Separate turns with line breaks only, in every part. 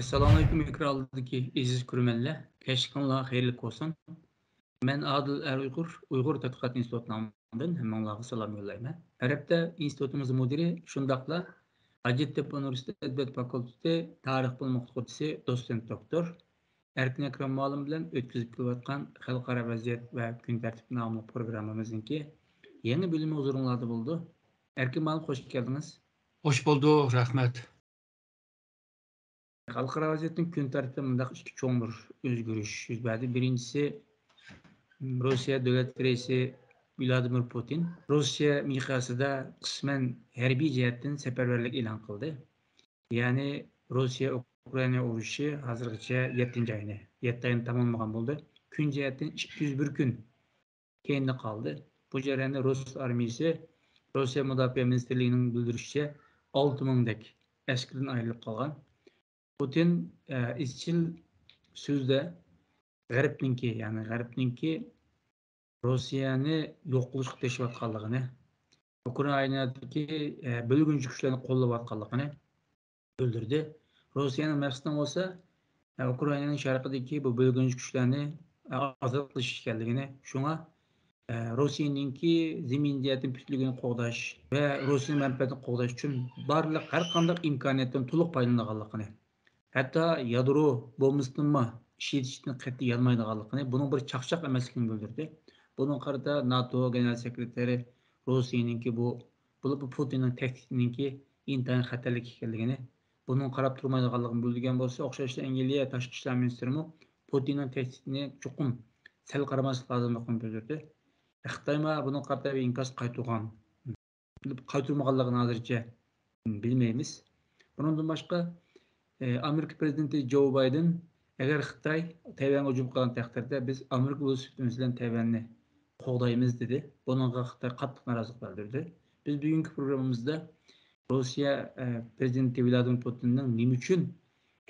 Assalamu alaikum ekrandaki aziz көрерменler. Keşkanlar hayırlı olsun. Ben Adil Uygur, Uygur Tadqiqat İnstitutundan hemmanlarga salam yollayman. Arabda institutumuz müdiri şundakla Hacettepe Üniversitesi Edebiyat Fakültesi Tarih Bilimi Okutuvchisi doçent doktor Erkin Ekrem Muallim bilan ötküzüp kelayotgan Xalqaro vaziyat va kun tartibi nomli programmamizninki yangi bölümü huzurunuzda buldu. Erkin Muallim hoş geldiniz.
Hoş bulduk, rahmet.
Xalqaro vaziyatning kun tartibida mundaq ikki cho'ng bir o'zgarish yuz berdi. Birinchisi Rossiya davlat raisi Vladimir Putin Rossiya miqyosida qisman harbiy jihatdan safarbarlik e'lon qildi. Ya'ni Rossiya Ukraina urushi hozirgacha 7-oyni 7 oyni tamomlagan bo'ldi. Kun jihatdan 201 kun keyinda qoldi. Bu jarayonda Rus armiyasi Rossiya Mudofaa ministrligining bildirishicha 6000 dak askardan ayrilib qolgan. Putin izchil so'zda G'arbninki Rossiyani yo'q qilishga tirishayotganligini, Ukrainadagi bo'lgunchi kuchlarni qo'llayotganligini bildirdi. Rossiyaning maqsadi bo'lsa Ukrainaning sharqidagi bu bo'lgunchi kuchlarni ozod qilish ekanligini, shunga Rossiyaninki zamin jihatdan puchligini qo'g'dash va Rossiya manfaatini qo'g'dash uchun barliq har qanday imkoniyatdan to'liq foydalanganligini, hatto yadro bombasini ishlatishdan qat'iy yanmaydiganligini, buning bir chaqchaq emasligini bildirdi. Bunun qarata NATO genel sekreteri Rossiyaninki bu Putinning tahdidininki intayin xatarlik ekanligini, bunun qarab turmaydiganligini bildirgan bo'lsa, o'xshashli Angliya tashqi ishlar ministri Putinning tahdidini chuqur sal qaramaslik lozimligini bildirdi. Xitoyma bunun qarata bir inkas qaytarmaganligini hozircha bilmaymiz. Bundan boshqa Amerika prezidenti Joe Biden agar Xitoy Tayvanga hujum qilgan taqdirda biz Amerika velosipedimiz bilan Tayvanni qo'g'daymiz dedi. Bunga Xitoy qattiq norozilik bildirdi. Biz bugungi programmamizda Rossiya prezidenti Vladimir Putinning nima uchun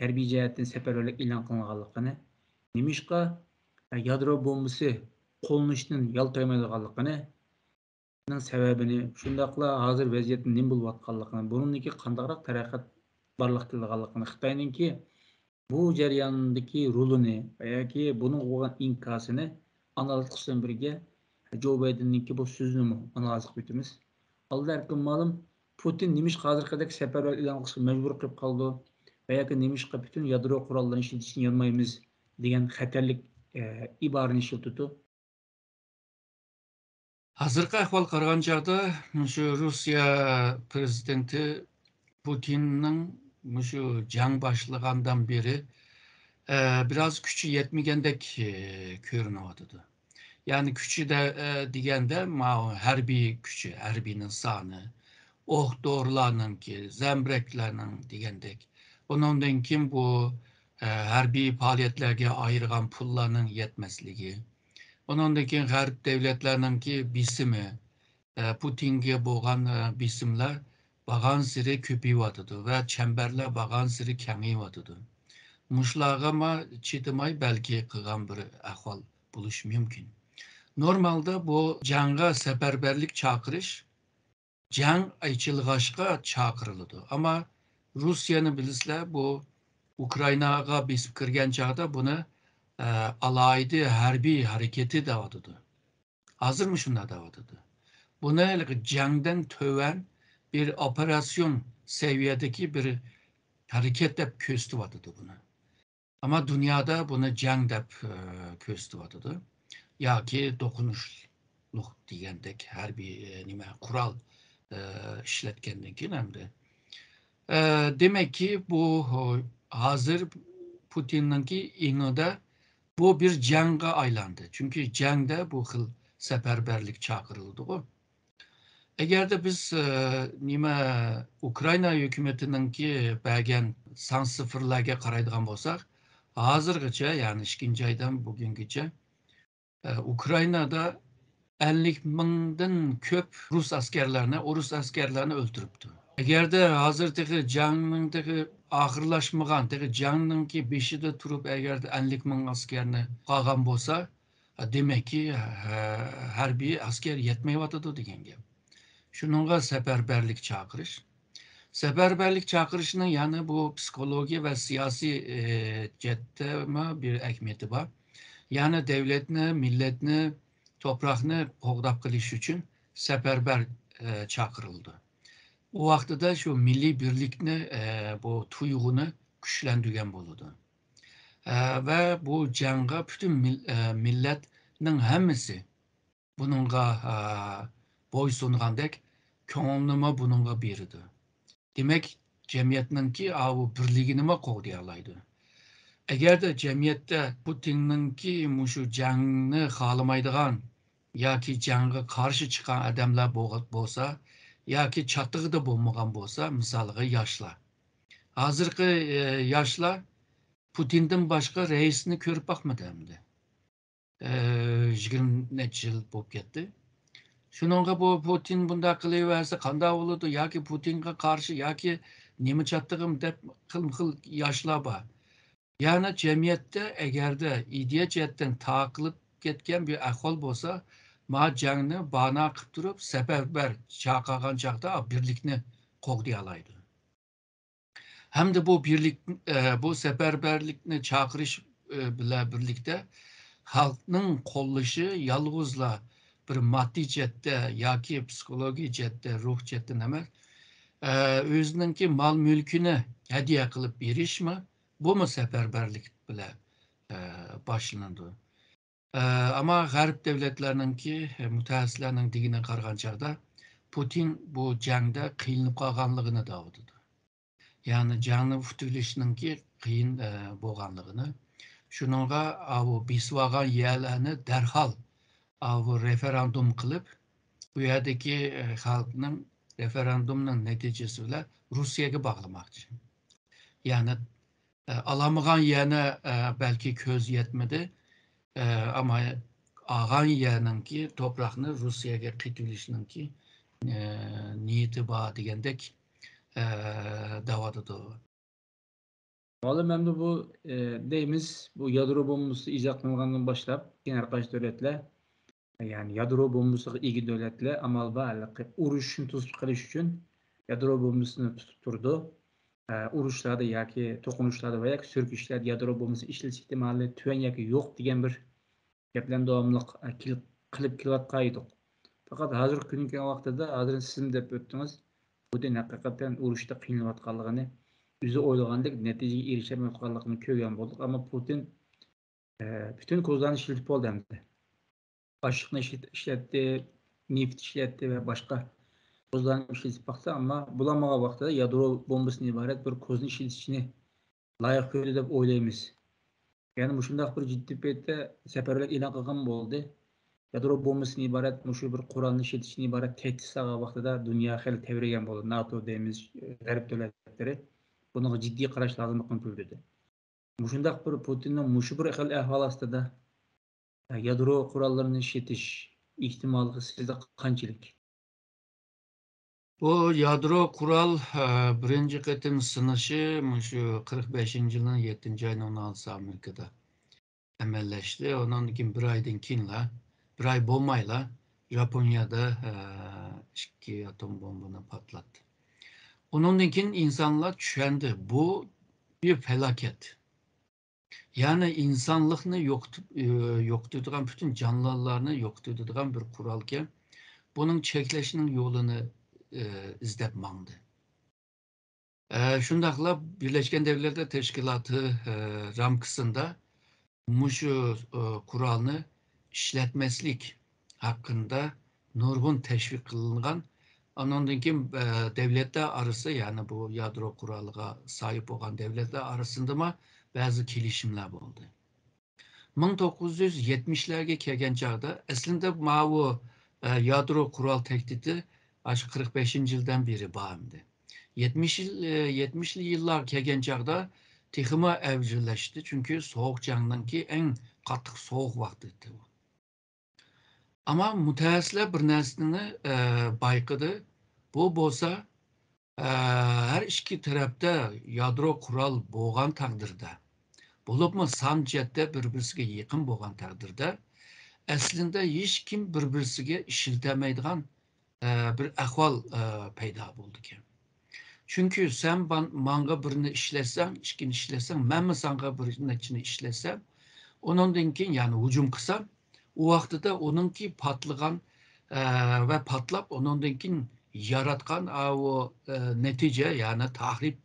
harbiy jihatdan safarbarlik e'lon qilinganligini, nimishqa yadro bombasi qo'llanishdan yaltaymaydiganligini, sababini, shundaqla hozir vaziyat nima bo'layotganligini, buningki qandayroq taraqqiyot barliq qilganligini, Xitoyninki bu jarayondagi rolini yoki buning bo'lgan inkosini analiz qilishdan birga Joe Bidenninki bu so'zni analiz qilamiz. Albatta ma'lum Putin nimishqa hozirgidek safarbar e'lon qilishga majbur qilib qoldi va yoki nimishqa butun yadro qurollarini ishlatishni yonmaymiz degan xatarlik iborani ishlatdi.
Hazırki ahval qaragan chaqda shu Rossiya prezidenti Putinning shu jang boshlagandan beri biraz kuchi yetmagandek ko'rinyapti. Yani kuchi de deganda harbiy kuchi, harbiyning soni, doğrularninki, zembreklarning degandek. Bundan kim bu harbiy faaliyetlerge ayırgan pullarning yetmesligi. Ondan keyin G'arb devletlerninki bisimi, Putinga bo'lgan bisimlar bag'ansiri ko'payyapti va chambarlar bag'ansiri kengayapti. Mushlarga chidamay balki qilgan bir ahvol bo'lishi mumkin. Normalda bu jangga safarbarlik chaqirish jang aychilg'ashga chaqiriladi. Ama Rusyani bilasizlar, bu Ukrainaga besib kirgan chaqda buni alaydı harbiy hareketi davadıdı. Hazır mı şunda davadıdı? Buna jangdan töven bir operasyon seviyedeki bir hareket dep köstüvadıdı bunu. Ama dünyada bunu jang dep köstüvadıdı. Ya ki dokunuşluk diyendek harbiy nime kural işletkendik hem de. Demek ki bu hazır Putin'inki inada bu bir jangga aylandı. Çünkü jangda bu xil seferberlik çağırıldı o. Eğer de biz Ukrayna hükümetininki bergen san sıfırlarga qaraydigan bolsak, hazırgacha, yani 2. aydan bugünküce Ukraynada 50 mingdan köp Rus askerlerini öldürüptü. Eğer de hazırdaki jangdaki ahırlaşmagan, jangninki beshida turib eğer de 50 ming askerini qolgan bolsa, demek ki harbiy asker yetmayapti degan gap. Shuningga safarbarlik chaqirish. Seferberlik çakırışının yani bu psikoloji ve siyasi cette bir ehemmiyeti var. Yani devletini, milletini, toprağını qoğdab qilish uchun seferber çakırıldı. O vaqtida şu milli birlikni bu tuyg'uni kuchlantirgan bo'ladi. Ve bu jangga bütün milletning hammasi bununla bo'ysungandek ko'ngilnima bununla berdi. Demek cemiyetninki bu birligini qo'g'dayalaydi. Eğer de cemiyette Putin'ninki şu jangni xohlamaydigan yoki jangga qarshi chiqqan odamlar bo'lsa yoki chattig'ida bo'lmagan bo'lsa, misoliga yoshlar. Hozirgi yoshlar Putin'dan başka reisini ko'rib boqmadi endi. 20 necha yil bo'lib ketdi. Shuningga bu Putin bunday qilaversa qanday bo'ladi yoki Putinga qarshi yoki nima chattig'im deb xil yoshlar bor. Yani cemiyette eğer de ideya jihatdan taqilib ketgan bir ahvol bo'lsa, ma jangni bana qilib turib, seferber chaqirgan chaqda birlikni qo'g'dayalaydi. Hem de bu birlik, bu seferberlikni chaqirish bilan birlikte halkning qo'llashi yolg'izla bir moddiy jihatda yoki psixologik jihatda, ruh jihatdan emas, o'zininki mol mulkini hadiya qilib berishmi? Bu mu seferberlik bile başlandı? Ama G'arb devletlerininki mütehassislarning digine qarag'an chog'da Putin bu jangda qiynalib qolganligini davdidi. Yani jangni tutilishninki qiyin bo'lganligini, shuningga bu bisvagan yerlarni darhol bu referendum qilib, bu yerdagi xalqning referendumning neticesi bilan Rossiyaga bog'lamoqchi. Yani alamagan yerine belki köz yetmedi ama ağan yerninki toprağını Rusya'ya qetilishninki niyeti var degandek davadıdı.
Vallahi ben de bu deyimiz bu yadro bombası icat kılıngandan başlap yine karşı devletler yani yadro bombası ilgi devletler amal bağlı uruşun tutup kılış için yadro bombasını tutturdu. Uruşlarda yoki to'qinishlarda va yoki surkishlarda yadro bombasi ishlatish ehtimoli tuvan yoki yo'q degan bir gaplarni davomli qilib kelayotgan edik. Faqat hozirgi kungi vaqtida hozir siz deb o'tdingiz, Putin haqiqatan urushda qiynalotganligini, o'zi o'ylagandek natijaga erishamayotganligini ko'rgan bo'ldik. Ammo Putin bütün ko'zlarni ishlatib oldi endi. Qoshiqni ishlatdi, neft ishlatdi va boshqa ko'zlarni ishlatib baktı ama bulamagan vaqtida yadro bombasından ibaret bir ko'zni ishlatishni loyiq ko'rdi deb o'ylaymiz. Yani mushundaq bir ciddi paytda safarlar e'lon qilgan bo'ldi. Yadro bombasından ibaret mushu bir qurolni ishlatishdan ibaret tehdit solgan vaqtida dunyo xeli tevrigan bo'ldi. NATO deymiz, g'arb davlatlari bunga jiddiy qarash lozimligini bildirdi. Mushundaq bir Putinning mushu bir xil ahvol ostida yadro qurollarini ishlatish ehtimoli sizda qanchalik?
Bu yadro kural birinci qitim sınışı şu 45. yılın 7. ayının 16 Amerika'da emelleşti. Ondan keyin bir aydan keyinla, bir ay bo'lmayla Japonya'da iki atom bombasını patlattı. Ondan keyin insanlar tushundi, bu bir felaket. Yani insanlıkni yo'qotadigan, bütün canlılarni yo'qotadigan bir kuralken bunun cheklashning yo'lini izlab mangdi. Shundaqla Birleşken Devletler Teşkilatı ramkasında mushu kuralni ishlatmaslik hakkında nurg'un teşvik qilingan. Ondan keyin devletler arası yani bu yadro kuraliga sahip olan devletler arasında mı bazı kelishimlar bo'ldi. 1970'lerge kelgan chog'da aslında bu yadro kural tehdidi 45 yıldan beri bağımdı. 70'li yıllar kelgan chog'da texima avjillashdi, çünkü soğuk jangninki eng qattiq soğuk vaqti. Ama mutaxassislar bir narsani bayqadi, bu bo'lsa her iki tarafda yadro kural bo'lgan taqdirda, bo'libmi son jihatda bir-birisiga yaqin bo'lgan taqdirda aslında hech kim bir-birisiga ishiltamaydigan bir ahvol paydo bo'ldi ekan. Çünkü sen manga birini işlesen, işkini işlesen, ben mi sana birinin içini işlesem, onundan keyin yani hücum kılsam, o vakti de onunki patlagan ve patlap onundan keyin yaratkan o netice yani tahrip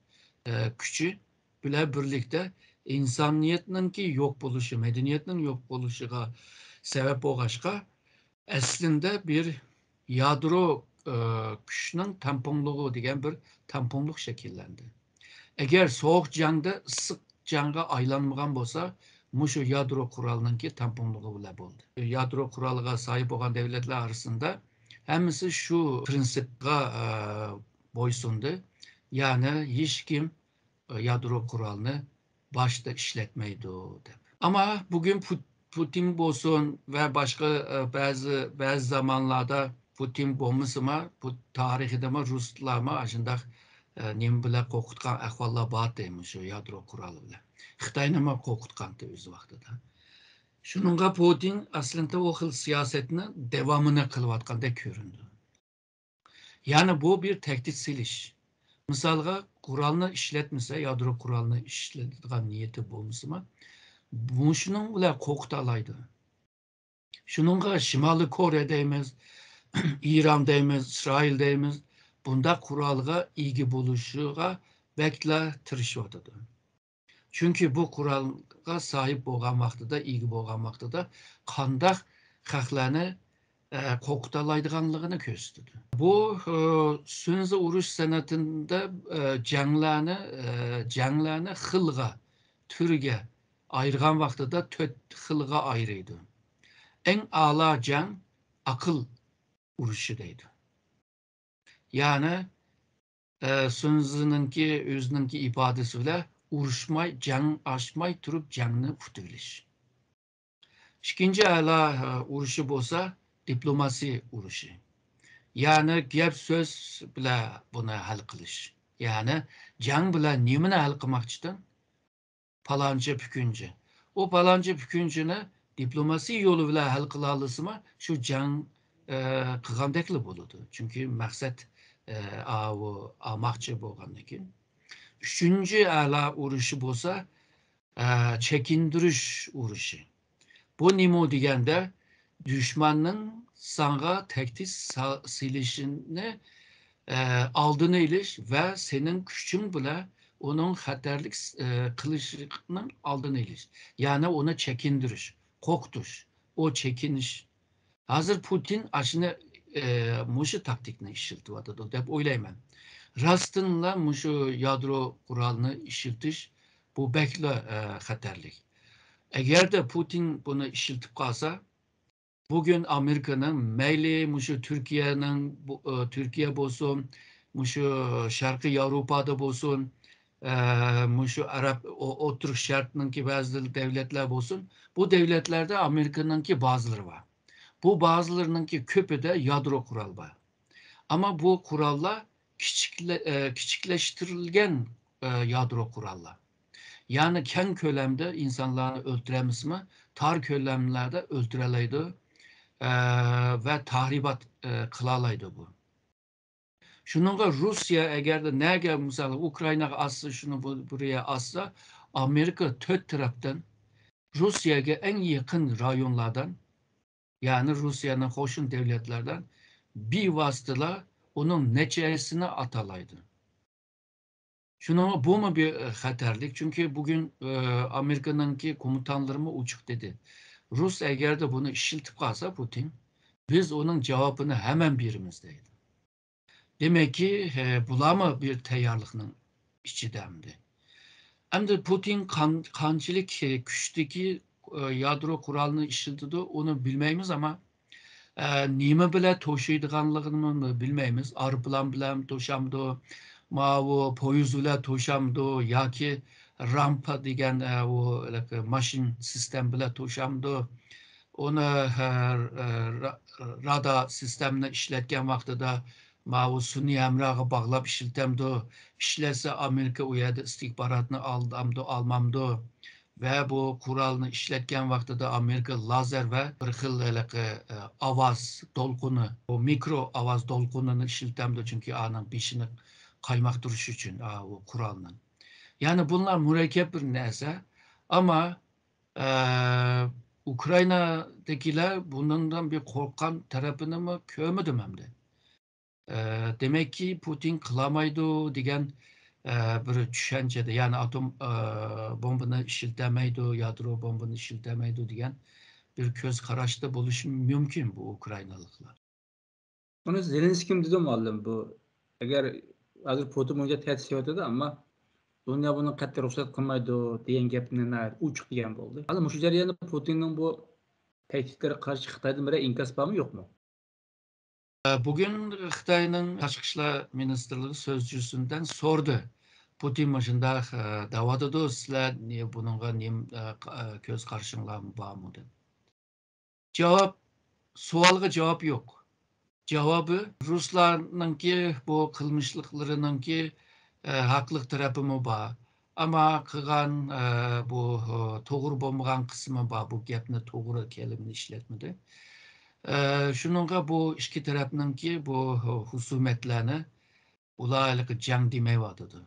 küçü bile birlikte insaniyetninki yok buluşu, medeniyetinin yok buluşuga sebep olgaçka aslında bir yadro güçünün tamponluğu diyen bir tamponluk şekillendi. Eğer soğuk jangda ısık jangga aylanmagan bolsa, muşu yadro kuralınınki tamponluğu bile oldu. Yadro kuralıga sahip olan devletler arasında hemisi şu prinsipga boysundu. Yani hiç kim yadro kuralını başta işletmeydi dep. Ama bugün Putin bolsun ve başka bazı zamanlarda Putin bolmasıma bu tarihide mi Ruslar mı aşında nem bile korkutkan ahvallar var demiş o yadro kuralı bile. Xitayni mı korkutkan da öz vaxtida. Şununla Putin aslında o xil siyasetini devamını kılıvatkan göründü. Yani bu bir tehdit siliş. Misalga kuralını işletmese, yadro kuralını işletgan niyeti bolmasıma, bu şunun bile korkutalaydı. Şununla Şimali Kore deymiz, İran deymiz, İsrail deymiz, bunda kuralga ilgi buluşuga bekle tırışıyordu. Çünkü bu kuralga sahip olgan vaxtıda, ilgi olgan vaxtıda kandak xalqlarını korkutalaydıganlığını gösterdi. Bu Sünzi uruş sanatında janglarni xilga, türge ayırgan vaxtıda töt xilga ayrıydı. En a'la jang akıl uruşudaydı. Yani Sünzi'ninki özününki ifadesiyle uruşmay, jang açmay turup jangni futiliş. İkinci a'la uruşu bolsa diplomasi uruşu. Yani gap söz bile bunu hal kılış. Yani jang bile nimini hal kılmakçıdan palanca pükünce. O palanca püküncünü diplomasi yolu bile hal kılalısıma şu jang kılgandekli buludu. Çünkü maksat almakçı bolgandan. Üçüncü ala uruşu bolsa çekindiriş uruşu. Bu nimo degende düşmanın sana tehdit silişini aldığını iliş ve senin gücün bile onun hatırlık kılışının aldığını iliş. Yani ona çekindiriş, korkutuş, o çekiniş. Hazır Putin aşını muşu taktikini işiltiyordu. Hep oylayman. Rastınla muşu yadro kuralını işiltiş bu bekle hatırlık. Eğer de Putin bunu işiltip kalsa, bugün Amerika'nın meyli, muşu Türkiye'nin, Türkiye bolsun, muşu Şarkı Avrupa'da bolsun, muşu Arap, o Türk şartının ki bazı devletler bolsun, bu devletlerde Amerika'nın ki bazıları var. Bu bazılarının ki köpü de yadro kural var. Ama bu kurallar küçükleştirilgen yadro kurallar. Yani ken kölemde insanları öldüremiz mi? Tar kölemlerde öldüreleydi ve tahribat kılalaydı bu. Şununla Rusya eğer de nege mesela Ukrayna asla şunu buraya asla Amerika tört taraftan Rusya'ya en yakın rayonlardan yani Rusya'nın hoşun devletlerden bir vasıtayla onun neçesini atalaydı. Şuna bu mu bir hatırlık? Çünkü bugün Amerika'nınki komutanlarıma uçuk dedi. Rus eğer de bunu işiltip kalsa Putin, biz onun cevabını hemen birimizdeydi. Demek ki bulama bir teyarlıkның içidemdi. Hem de Putin kancılık güçteki yadro kuralını işiltidi, onu bilmeyimiz ama nime bile toşuydiganlığını bilmeyimiz. Arpılan bilen toşamdı, mavu poyuz bile toşamdı, ya ki rampa degen o maşin sistem bile toşamdı. Onu rada sistemini işletken vaxtıda mavu suni emrağı bağlap işiltemdi. İşlese Amerika uyadı istihbaratını almamdı. Ve bu kuralını işletken vaxtıda Amerika lazer ve bir xil avaz dolkunu, o mikro avaz dolkununu işiltemdi çünkü anın bişini kaymak duruş için o kuralının. Yani bunlar mürekkep bir neyse ama Ukrayna'dakiler bundan bir korkan tarafını mı kömüdüm hem de. Demek ki Putin kılamaydı degan bir düşüncede yani atom bombını işiltemeydi, yadro bombını işiltemeydi degan bir köz karashda bo'lishi mümkün bu Ukraynalıklar.
Bunu Zelenskiy dedi muallim bu. Eğer hazır Putin bunca tehdit ediyordu ama dünya bunu qattiq ruxsat qilmaydi degan gapni uchiq degan bo'ldi. Hali shu jarayonda Putinning bu tehditlere karşı Xitoydan bir inkos bormi yo'qmi?
Bugün Xitoyning Tashqi ishlar ministrligi sözcüsünden sordu. Putin başında davadıdı sizler bununla köz karşınlar bormi deb. Cevap, sualga cevap yok. Cevabı Ruslarınki bu kılmışlıklarınınki haklık tarafı mı var? Ama kıgan bu toğru bolmagan kısmı var. Bu gapni toğru kelimini işletmedi. Şununla bu iki tarafınınki bu husumetlerini ulaylık jang demeyvadıdı.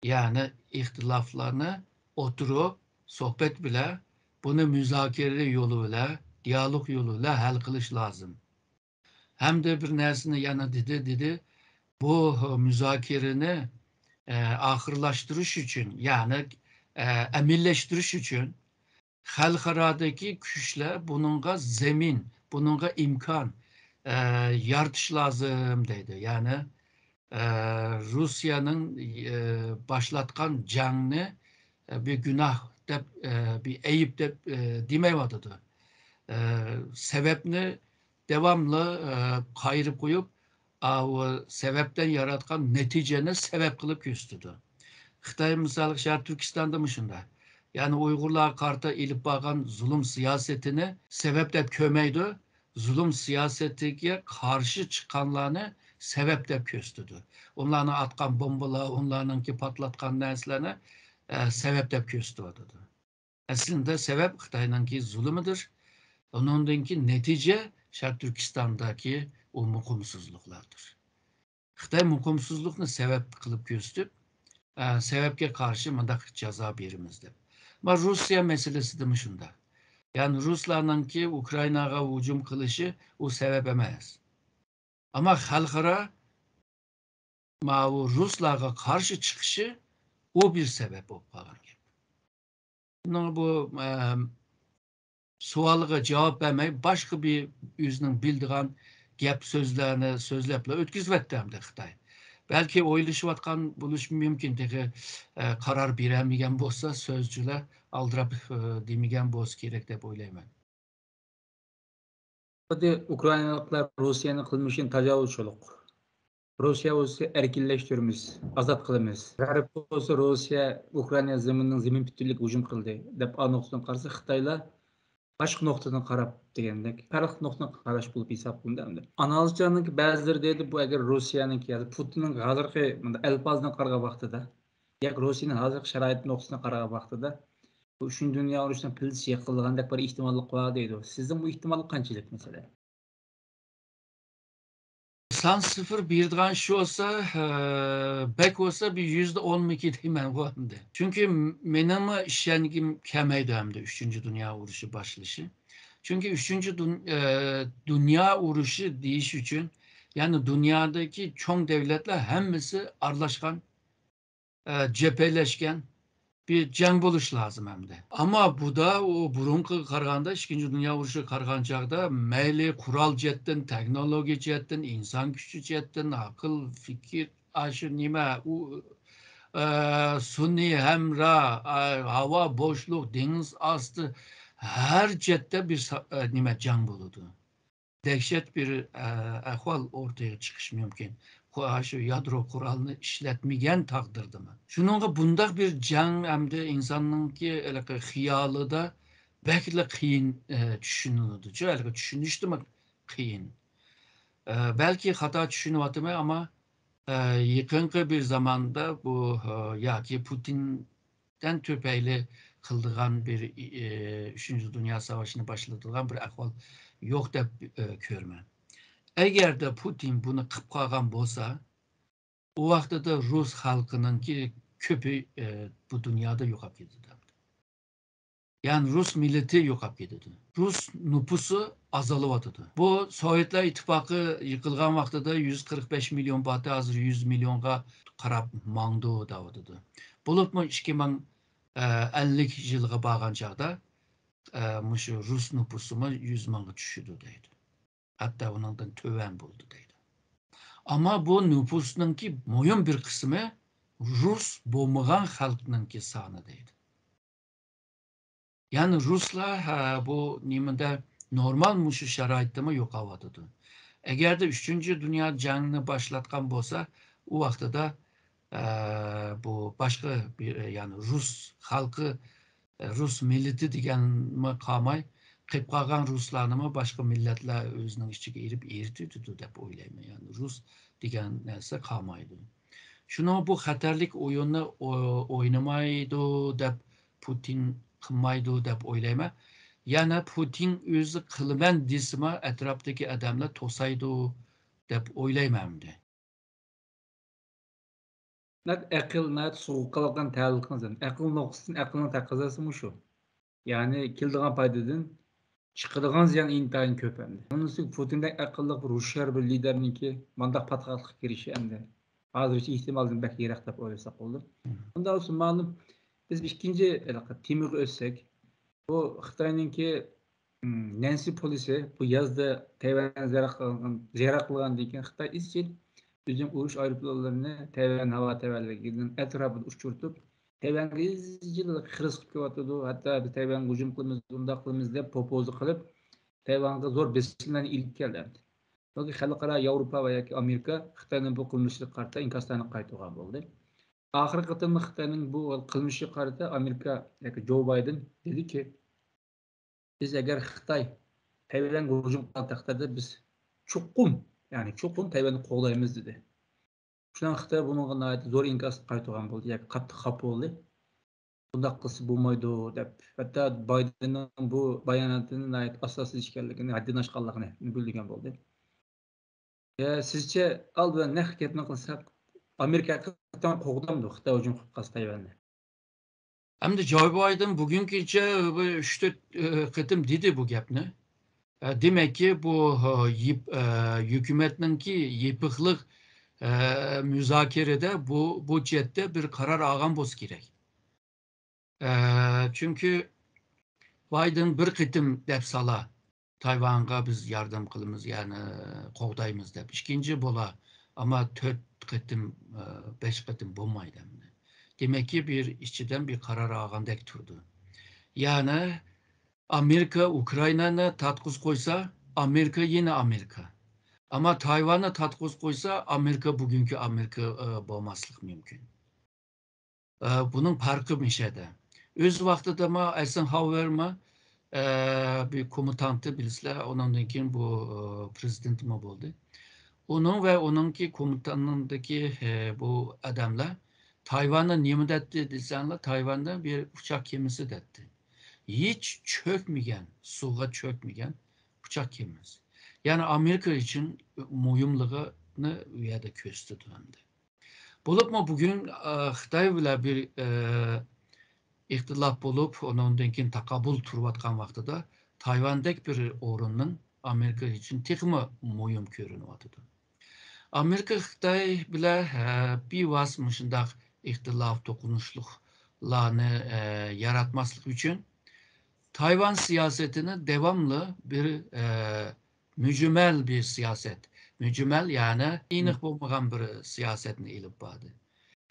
Yani ihtilaflarını oturup sohbet bile bunu müzakere yoluyla, diyalog yoluyla hal kılış lazım. Hem de bir nersini yana dedi bu müzakereni ahırlaştırış için yani emilleştiriş için halkaradaki güçler bununla zemin, bununla imkan yaratış lazım dedi. Yani Rusya'nın başlatkan canını bir günah de, bir eyip de demeyvadıdı. Sebebini devamlı kayırıp koyup o sebepten yaratkan neticeni sebep kılıp gösterdi. Xitay misal Şarkı Türkistan'da mı şunda? Yani Uygurlar karta ilip bakan zulüm siyasetini sebep de kömeydi. Zulüm siyasetine karşı çıkanlarını sebep de köstüdü. Onların atkan bombalar, onlarınki patlatkan neslerini sebep de köstüdü. Aslında sebep Xitay'ınki zulümüdür. Onundaki netice Şarkı Türkistan'daki o mukumsuzluklardır. Xitay mukumsuzluğunu sebep kılıp gösterip sebepke karşı mındak ceza birimizde. Ama Rusya meselesi de şunda. Yani Ruslarla ki Ukrayna'ya hücum kılışı o sebep emez. Ama halkara Ruslarga karşı çıkışı o bir sebep olup kalır. Bu sualıga cevap vermeyi başka bir yüzünün bildiğin gap sözlerini sözleple ötküzüvetti hem de Xitay. Belki oylaşıvatkan buluş mümkün teki karar biremigen bolsa sözcüler aldırıp demigen boz gerek dep oylayman.
Hadi Ukraynalıklar Rusya'nın kılmışın tacavuzçuluk. Rusya olsa erkinleştirimiz, azat kılımız. Garip olsa Rusya Ukrayna zeminin zemin bütünlük hücum kıldı. Dep a noktadan karşı Xitaylar başka noktadan karap degendek. Farklı noktadan karaş bulup hesap kılındı. Analizçilerin bazıları dedi bu eğer Rusya'nın ki ya Putin'in hazırki elpazdan karga vaxtıda ya Rusya'nın hazırki şarayet noktasına karga vaxtıda bu 3. Dünya Uruşu'ndan pilisi yakılığındaki bir ihtimallik var deydi. Sizin bu ihtimallik kançılık mesela?
San sıfır birden şu olsa bek olsa bir %12 demen bu hem de. Çünkü benim işenigim kemeydi hem de 3. Dünya Uruşı başlışı. Çünkü 3. Dünya Uruşı deyiş için yani dünyadaki çok devletler hemmesi arlaşkan, cepheleşken bir cenk buluş lazım hem de. Ama bu da o burunku karganda 2. Dünya Uruşı kargancakta meyli kural cetten, teknoloji cetten, insan gücü cetten, akıl, fikir, aşı nime, sunni hemra, hava, boşluk, deniz astı her cette bir nime cenk buludu. Dehşet bir ahval ortaya çıkış mümkün. Şu yadro kuralını işletmeyen takdirde mi? Şununla bunda bir can hem de insanın ki hiyalı da belki de kıyın düşünülüdü. Çünkü düşünüştü mü kıyın. Belki hata düşünüvatı ama yakın bir zamanda bu ya ki Putin'den tüpeyle kıldığan bir 3. Dünya Savaşı'nı başlatılan bir ahval yok da körme. Eğer de Putin bunu kıp kalgan bolsa o vaqtda da Rus halkınınki köpü bu dünyada yo'qolib ketdi. Yani Rus milleti yo'qolib ketdi. Rus nüfusu azalyotdi. Bu Sovetlar İttifaqı yıkılgan vaqtida 145 milyon batı, hazır 100 milyonga qarab mangdı davıdı. Bulupmu 2050 yılga bağlan çağda şu Rus nüfusu 100 manga düşüdü deydi. Hatta ondan töven buldu deydi. Ama bu nüfusununki moyun bir kısmı Rus bolmagan halkınınki sanı deydi. Yani Ruslar bu nimede normal muşu şaraitte mi yok avadıdı. Eğer de 3. Dünya Jangını başlatkan bolsa, o vaqtda da bu başka bir yani Rus halkı, Rus milleti degan mi kalmay, qilib qolgan Ruslarni başka milletler özünün içine erip eritdi deb o'ylayman. Yani Rus degan narsa qolmaydi. Şunu bu xatarlik oyunni o'ynamaydi deb Putin qilmaydi deb o'ylayman. Yana Putin o'zi qilaman desimi atrofdagi odamlar to'saydi deb o'ylayman.
Akıl, soğuk kalkan təhlükən. Akılın oxusun, akılın təqazası mı şu? Yani kildiğen paydadan çıkıdığan ziyan intayın köpendi. Onun için Putin'den akıllı bir Ruslar bir liderninki mandak patqatlık girişi endi. Hazırca ihtimalden belki yirak dep oylasak oldu. Ondan olsun malum biz ikinci Timur Özsek bu Xitayninki Nancy polisi bu yazda Tayvan ziyaret kılgan deyken Xitay izcil bizim uruş aeroplanlarını Tayvan hava tevelliğinin etrafını uçurtup Tayvan'ı izcil kırız kılıp kevatıdı. Hatta bir Tayvan hücum kılımız, unda kılımız dep popozu kılıp Tayvan'a zor besinlerine ilk geldi. Çünkü Xalqara Avrupa veya Amerika Xitayning bu qilmishiga qarata inkoslarni qaytargan bo'ldi. Oxirgi qitimli Xitoyning bu qilmishiga qarata Amerika yoki Joe Biden dedi ki biz agar Xitoy Tayvanga hujum qilgan taqdirda biz chuqur Tayvanni qo'llaymiz dedi. Shundan Xitoy bunga zo'r inkos qaytargan bo'ldi, yoki qattiq xafa bo'ldi. Bundaq qilsa bo'lmaydi deb. Hatto Baydenning bu bayonotini asossiz ekanligini, haddidan oshganligini bildirgan bo'ldi. Sizce al bilan naq gapni qilsak Amerika haqiqatan qo'g'damdi Xitoy hujum qilib qolsa Tayvanni.
Hem de Joe Biden bugünküce 3-4 kıtım dedi bu gapni. Demek ki bu hükümetninki yıpıklık müzakerede bu cihette bir karar algan boz gerek. Çünkü Biden bir kıtım dep sala Tayvan'a biz yardım kılımız yani qoğdayımız dep. İkinci bola ama 4 kıtım 5 kıtım bulmaydı. Demek ki bir işçiden bir karar algandek turdu. Yani Amerika Ukrayna'na tatkuz koysa Amerika yine Amerika. Ama Tayvan'a tatkuz koysa Amerika bugünkü Amerika boğmaslık mümkün. Bunun farkı meşede. Öz vaxtıda ma Eisenhower ma bir komutantı bilsizler. Onunki bu prezident mi oldu? Onun ve onunki komutanındaki bu adamlar Tayvan'a nimet etti desenler Tayvan'da bir uçak gemisi detti. Hiç çökmeyen, suğa çökmeyen uçak gemisi. Yani Amerika için muyumluğunu ya da köstü döndü. Bulup mu bugün Xitay bile bir ihtilaf bulup onundan takabul turvatkan vaxtıda Tayvan'daki bir orunun Amerika için tekme muyum körünü vatıdı. Amerika Xitay bile bir vasmışındak ihtilaf dokunuşluklarını yaratmaslık için Tayvan siyasetini devamlı bir mücmel bir siyaset. Mücmel yani inik bulmagan bir siyasetini ilip bağdı.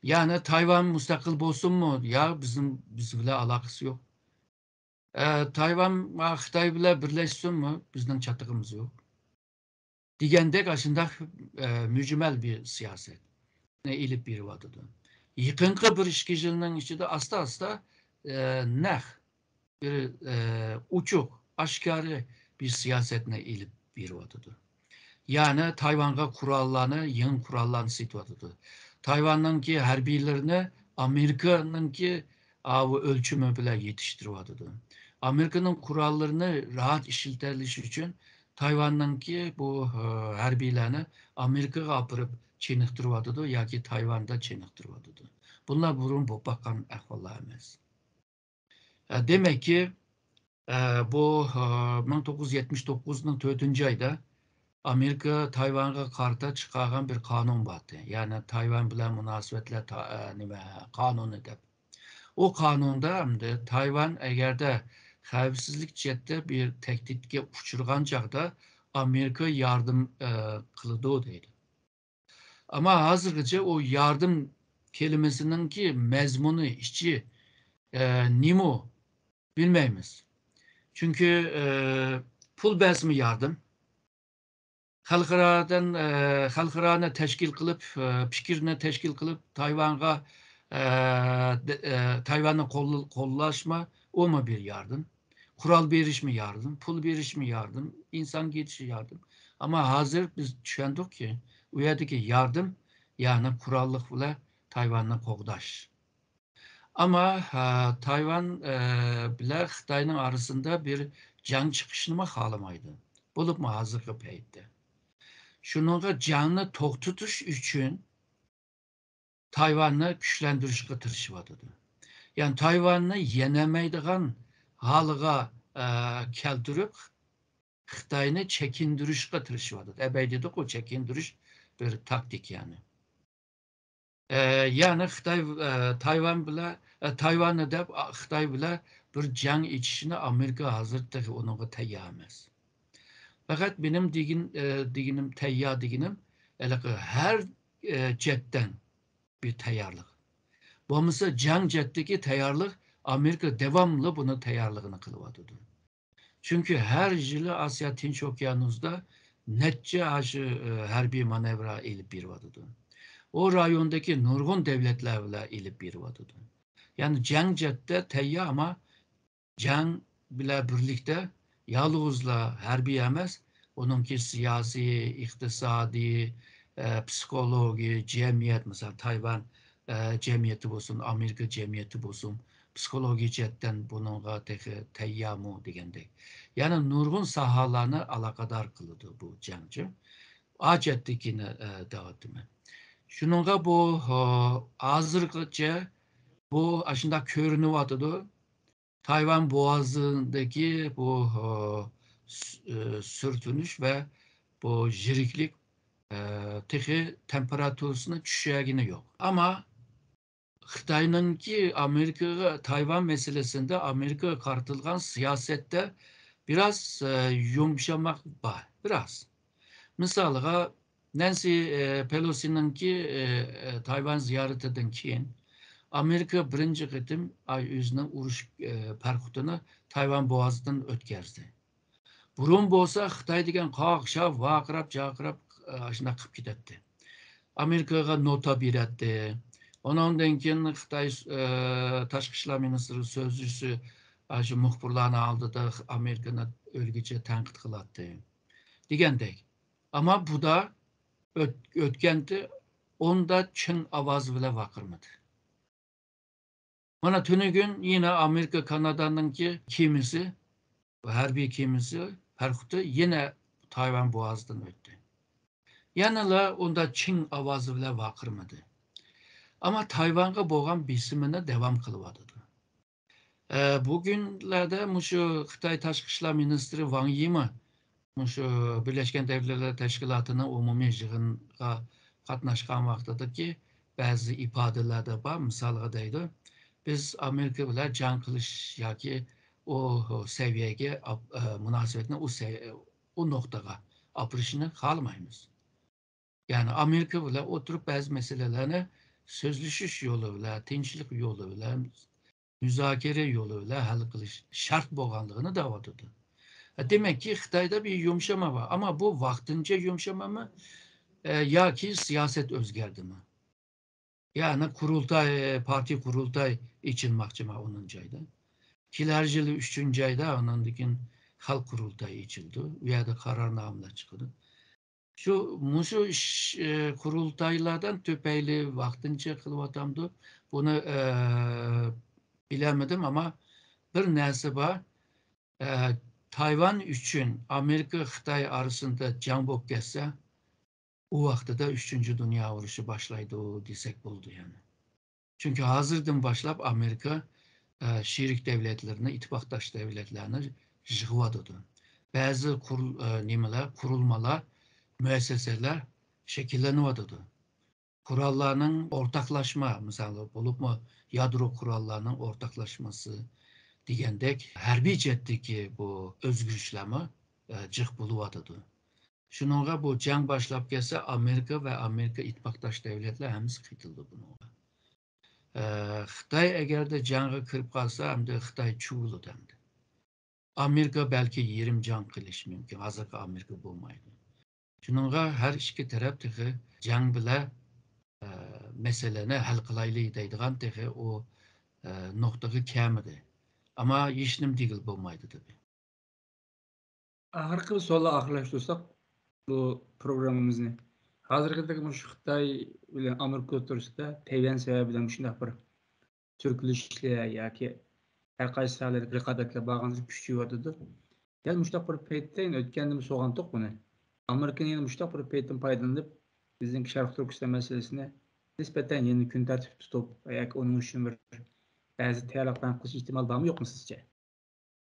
Yani Tayvan müstakil bolsun mu? Ya biz bile alakası yok. Tayvan Xitay bile birleşsin mu? Bizden çatığımız yok. Digende aşında mücmel bir siyaset. Ne ilip bir vadıdı. Yıkınkı bir işkişinin içinde asta nah bir uçuk, aşkarı bir siyasetine ilip bir vadıdı. Yani Tayvan'a kurallarını, yeni kurallarını sitvadıdı. Tayvan'ınki herbilerini Amerika'nınki ölçümü bile yetiştirvadıdı. Amerika'nın kurallarını rahat işletilmesi için Tayvan'daki bu harbiylerini Amerika'ya apırıp çeniqtiriyotidu yoki Tayvan'da çeniqtiriyotidu. Bunlar burun bu bakan ahvollar emas. Demek ki bu 1979'ning 4-oyda Amerika Tayvan'a qarta chiqargan bir qonun vardı. Yani Tayvan bilan munosabatlar qonuni deb. O qonunda hamda Tayvan agarda xavfsizlik jihatda bir tehditga uchragan chaqda Amerika yardım qiladi deydi. Ama hozirgacha o yardım kelimesininki mazmuni ichi nima bilmaymiz. Çünkü pul basmi yardım xalqarani tashkil qilib, fikrni tashkil qilib Tayvan'a Tayvan'ı qo'llashmi, o mu bir yardım? Kural beriş mi yardım? Pul beriş mi yardım? İnsan geçişi yardım. Ama hazır biz tushundik ki, u yerdagi yardım yani kurallık bilan Tayvan'ı qo'g'dash. Ama Tayvan bilan Xitoyning arasında bir jang chiqishni xohlamaydi. Bo'libmi hozirgi paytda. Şununla jangni to'xtatish uchun Tayvan'ı güçlendirishga tirishyotidi. Yani Tayvan'ı yenemaydigan holiga keltirib Xitoyni chekindirishga tirishyotidi. Ebay dedik o chekindirish bir taktik yani. Yani Xitoy Tayvan bilan Tayvanni deb Xitoy bilan bir jang ichishni Amerika hozirda unga tayyor emas. Fakat benim diginim tayyor diginim her cepten bir tayyorlik. Bo'lmasa jang jetdagi tayyorlik Amerika devamlı bunu tayyorligini qilyotidi. Çünkü her yili Asya Tinch Okyanus'da netçe harbiy manevra elib beryotidi. O rayondaki nurgun devletler bilan elib beryotidi. Yani jang jetde tayyor ama jang bilan birlikte yolg'izla harbiy emas, onunki siyosiy, iqtisodiy, psixologiya, jamiyat, mesela Tayvan cemiyeti bo'lsin, Amerika cemiyeti bo'lsin, psixologik jihatdan bunga tayyormi degandek. Yani nurg'un sohalarni aloqador qiladi bu jangchi. Ajatdagini deyapman. Shuningga bu hozirgacha bu shunday ko'rinyotidi. Tayvan Boğazı'ndaki bu sürtünüş ve bu jiriklik tehi temperatürüsünün düşüşüne yok. Ama Xitay'ınki Amerika'ya Tayvan meselesinde Amerika'ya kartılgan siyasette biraz yumuşamak var. Biraz. Mesela Nancy Pelosi'ninki Tayvan ziyaretinden keyin Amerika birinci qitim ay özünün uruş parkutunu Tayvan boğazından ötkazdi. Burun bolsa Xitoy degan qoqshab, vaqirab, jaqirab shunday qilib ketadi. Amerikaga nota beradi. Ondan keyin Xitoy tashqi ishlar ministri so'zchisi shu muxbirlarni oldida Amerikani o'lgicha tanqid qiladi. Degandek. Ama bu da o'tganda onda chin ovoz bilan vaqirmadi. Mana tünügün yine Amerika Kanada'nınki kimisi, harbiy kimisi parkutı yine Tayvan boğazından öttü. Yanıla onda Çin avazı bile vaqirmadi. Ama Tayvan'a boğan bisimine devam kılıvadıdı. Bugünlerde muşu Xitay Tashqi ishlar ministri Wang Yi mi muşu Birleşken Devletler Teşkilatı'nın umumi yig'inga qatnashgan vaqtidagi ba'zi ifodalarda bor, misolga deydi. Biz Amerika bilan jang qilish yoki o seviyaga munosabatni o nuqtaga olib borishni xohlamaymiz. Yani Amerika bilan o'tirib ba'zi meselelerni so'zlashish yo'li bilan, tinchlik yo'li bilan, müzakere yoluyla hal qilish shart bo'lganligini da'vatidi. Demek ki Xitoyda bir yumuşama var. Ama bu vaqtincha yumuşama mı? Yoki siyaset o'zgardimi? Yani parti kurultay içilmoqchimi 10. ayda. Kelar yili 3. ayda ondan keyin xalq qurultayi ichildi. U yerda qarornomalar chiqdi. Mushu qurultaylardan to'payli vaqtincha qilyapamdi. Buni bilemedim ama bir narsa bor. Tayvan üçün Amerika Xitay arasında can bop gelse, o vaxtda da 3. Dünya Uruşu başlaydı desek buldu yani. Çünkü hazırdan başlap Amerika şerik devletlerini, ittifaktaş devletlerini yığıvadıdı. Bazı kurulmalar, müesseseler şekillenivadıdı. Kurallarının ortaklaşma, mesela bulup mu yadro kurallarının ortaklaşması degендek hərbi cəhdəki bu özgürlükləmə cıq buluvadıdı. Şununla bu can başlap gelse Amerika ve Amerika ittifaktaş devletler hemiz kıtıldı bununla. Xitay eğer de canı kırıp kalsa hem de Xitay çuğulu demdi. Amerika belki 20 can kılış mümkün. Hazırki Amerika bulmaydı. Şununla her iki taraf tıkı can bile meseleni hal kılaylı deydiğen tıkı o noktayı kemidi. Ama işnim değil bulmaydı tabi.
Ahırkı sola ahırlaştırsak bu programımızı. Hazırkıdaki şu Xitay bilen Amerika oturusunda Tayvan sebebiyle şundaq bir türkülüşler yoki her qaysi sahalarda raqobatlar bag'anib kuchayyotidir. Yani muştaq bir paytda o'tganda so'g'antoq buni. Amerikani yana muştaq bir paytdan foydalanib bizning Sharq Turkiston masalasini nisbatan yeni kun tartib tutib yoki onun uchun bir ba'zi tayyorliqlar qilish ehtimoli bormi yo'qmi sizcha?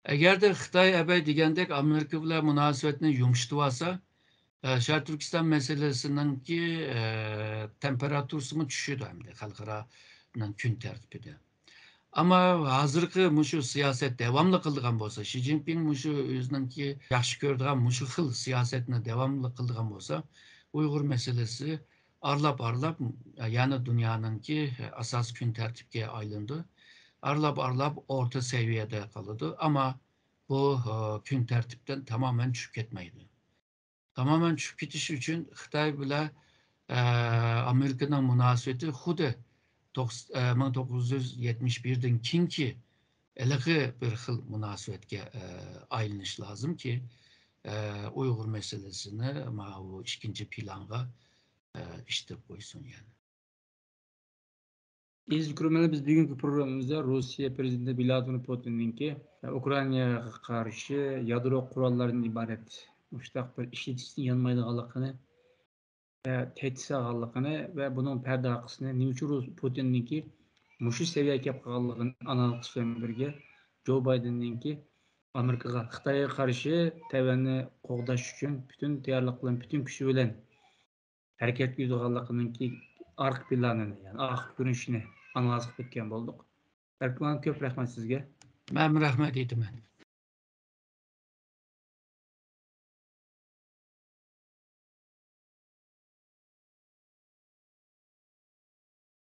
Eğer de Xitay ebey degендek Amerika ile münasebetini yumuşatıvarsa, Şarkı Türkistan meselesinin ki temperaturusunu düşürdü hem de halkının gün tertibide. Ama hazırki muşu siyaset devamlı kıldıgan bolsa, Xi Jinping muşu özünün ki yaxşı gördüğün muşu xil siyasetini devamlı kıldıgan bolsa, Uygur meselesi arlap yani dünyanın ki asas gün tertipke aylındı. Arlap orta seviyede kalıdı ama bu gün tertipten tamamen çıkıp etmeydi. Tamamen çıkıp gitiş için Xitay bile Amerika'nın münasebeti xudu 1971'den kinki elaki bir xil münasebetke aylanish lazım ki Uygur meselesini ama o ikinci planga iştirip koysun yani.
Biz bugünkü programımızda Rusya Prezidenti Vladimir Putin'inki Ukrayna'ya karşı yadro kurallarından ibaret muştaq bir işletişinin yanmaydiganligini tehdit sağlanligini ve bunun perde arkasını nima Putin'inki muşu seviye kelib qolganligini analiz bilan birga Joe Biden'inki Amerikaga Xitoyga qarshi Tayvanni qo'g'dash uchun bütün tayyorliqlar bütün kuchi bilan harakat qilganligininki arq planini yani oxir ko'rinishini analiz qilib o'tgan bo'ldik. Erkman ko'p rahmat sizga.
Ben rahmet etmem.